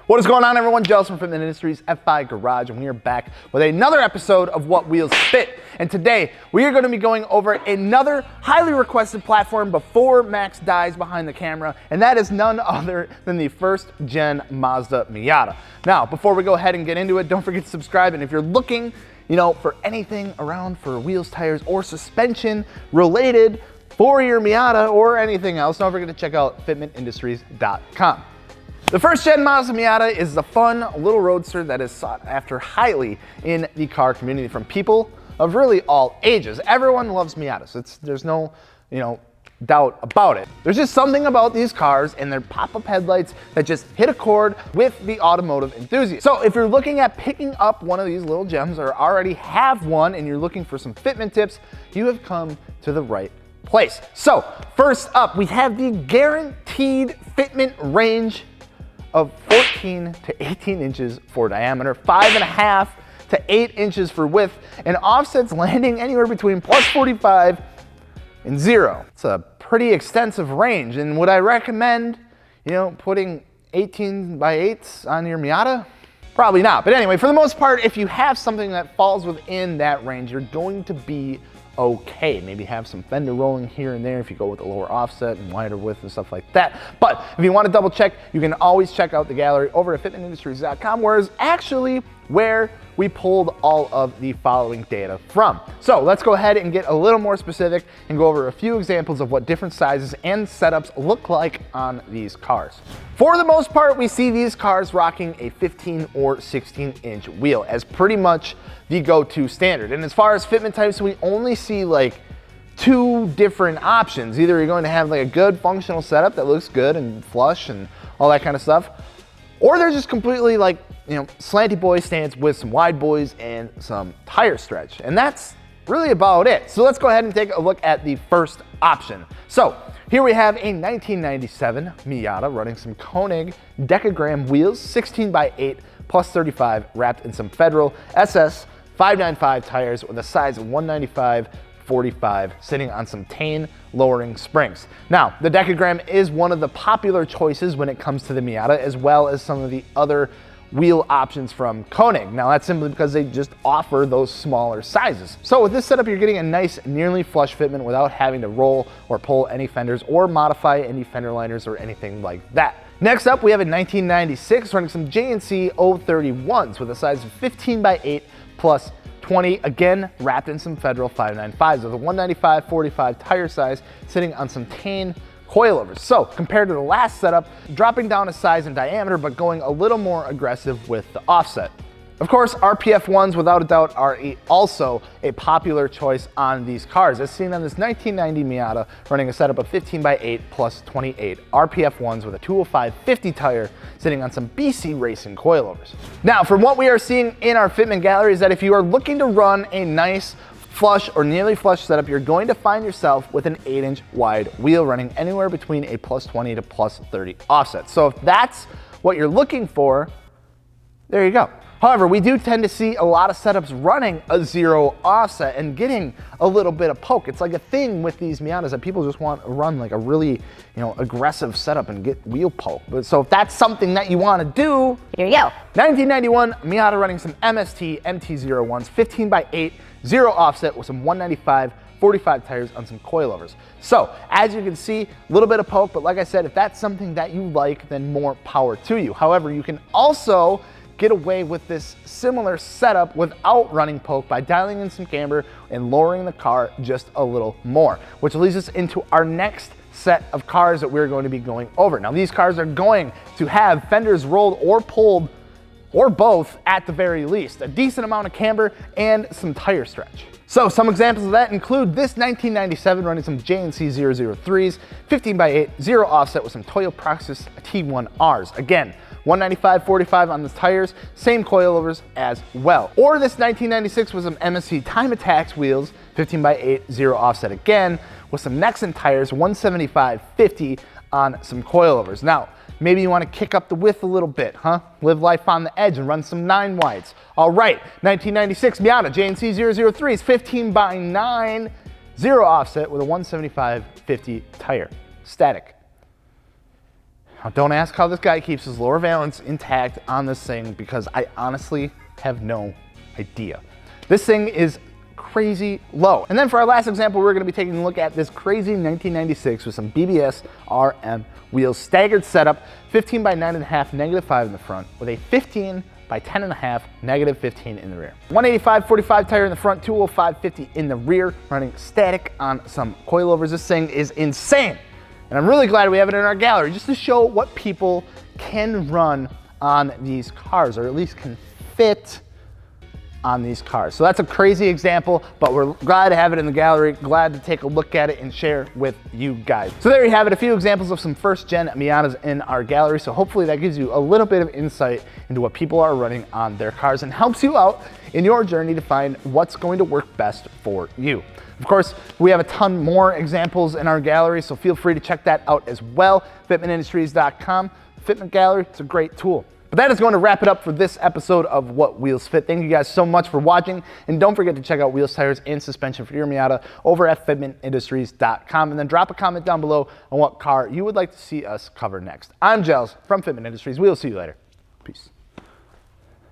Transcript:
What is going on, everyone? Giles from Fitment Industries F5 Garage, and we are back with another episode of What Wheels Fit. And today we are going to be going over another highly requested platform before Max dies behind the camera, and that is none other than the first gen Mazda Miata. Now, before we go ahead and get into it, don't forget to subscribe, and if you're looking, for anything around for wheels, tires, or suspension related for your Miata or anything else, don't forget to check out fitmentindustries.com. The first gen Mazda Miata is a fun little roadster that is sought after highly in the car community from people of really all ages. Everyone loves Miatas. There's no, doubt about it. There's just something about these cars and their pop-up headlights that just hit a chord with the automotive enthusiast. So if you're looking at picking up one of these little gems or already have one and you're looking for some fitment tips, you have come to the right place. So first up, we have the guaranteed fitment range of 14 to 18 inches for diameter, 5.5 to 8 inches for width, and offsets landing anywhere between plus 45 and 0. It's a pretty extensive range, and would I recommend, putting 18 by 8s on your Miata? Probably not, but anyway, for the most part, if you have something that falls within that range, you're going to be okay. Maybe have some fender rolling here and there if you go with a lower offset and wider width and stuff like that. But if you want to double check, you can always check out the gallery over at fitmentindustries.com, where we pulled all of the following data from. So let's go ahead and get a little more specific and go over a few examples of what different sizes and setups look like on these cars. For the most part, we see these cars rocking a 15 or 16 inch wheel as pretty much the go-to standard. And as far as fitment types, we only see like two different options. Either you're going to have like a good functional setup that looks good and flush and all that kind of stuff, or they're just completely like, slanty boy stance with some wide boys and some tire stretch. And that's really about it. So let's go ahead and take a look at the first option. So here we have a 1997 Miata running some Konig Dekagram wheels, 16 by 8 plus 35, wrapped in some Federal SS 595 tires with a size of 195/45, sitting on some Tane lowering springs. Now, the Dekagram is one of the popular choices when it comes to the Miata, as well as some of the other wheel options from Konig. Now, that's simply because they just offer those smaller sizes. So with this setup, you're getting a nice nearly flush fitment without having to roll or pull any fenders or modify any fender liners or anything like that. Next up, we have a 1996 running some JNC 031s with a size of 15 by 8 plus 20, again wrapped in some Federal 595s with a 195/45 tire size, sitting on some Tane coilovers. So compared to the last setup, dropping down a size and diameter, but going a little more aggressive with the offset. Of course, RPF ones without a doubt are also a popular choice on these cars, as seen on this 1990 Miata running a setup of 15 by 8 plus 28 RPF ones with a 205/50 tire, sitting on some BC Racing coilovers. Now, from what we are seeing in our fitment gallery is that if you are looking to run a nice flush or nearly flush setup, you're going to find yourself with an 8-inch wide wheel running anywhere between a plus 20 to plus 30 offset. So if that's what you're looking for, there you go. However, we do tend to see a lot of setups running a 0 offset and getting a little bit of poke. It's like a thing with these Miatas that people just want to run like a really, aggressive setup and get wheel poke. But so if that's something that you want to do, here you go. 1991 Miata running some MST MT-01s, 15 by 8, 0 offset with some 195/45 tires on some coilovers. So as you can see, a little bit of poke, but like I said, if that's something that you like, then more power to you. However, you can also get away with this similar setup without running poke by dialing in some camber and lowering the car just a little more, which leads us into our next set of cars that we're going to be going over. Now, these cars are going to have fenders rolled or pulled, or both at the very least, a decent amount of camber and some tire stretch. So some examples of that include this 1997 running some JNC 003s, 15 by 8, 0 offset with some Toyo Proxys T1Rs. Again, 195/45 on the tires, same coilovers as well. Or this 1996 with some MSC Time Attacks wheels, 15 by 8, 0 offset again, with some Nexen tires, 175/50 on some coilovers. Now, maybe you want to kick up the width a little bit, huh? Live life on the edge and run some 9 wides. All right, 1996 Miata JNC 003s, 15 by 9, 0 offset with a 175/50 tire, static. Now, don't ask how this guy keeps his lower valence intact on this thing, because I honestly have no idea. This thing is crazy low. And then for our last example, we're gonna be taking a look at this crazy 1996 with some BBS RM wheels, staggered setup, 15 by 9.5, -5 in the front, with a 15 by 10.5, -15 in the rear. 185/45 tire in the front, 205/50 in the rear, running static on some coilovers. This thing is insane. And I'm really glad we have it in our gallery just to show what people can run on these cars, or at least can fit on these cars. So that's a crazy example, but we're glad to have it in the gallery, glad to take a look at it and share with you guys. So there you have it, a few examples of some first gen Miatas in our gallery. So hopefully that gives you a little bit of insight into what people are running on their cars and helps you out in your journey to find what's going to work best for you. Of course, we have a ton more examples in our gallery, so feel free to check that out as well. Fitmentindustries.com. Fitment Gallery, it's a great tool. But that is going to wrap it up for this episode of What Wheels Fit. Thank you guys so much for watching, and don't forget to check out wheels, tires, and suspension for your Miata over at fitmentindustries.com, and then drop a comment down below on what car you would like to see us cover next. I'm Giles from Fitment Industries. We'll see you later. Peace.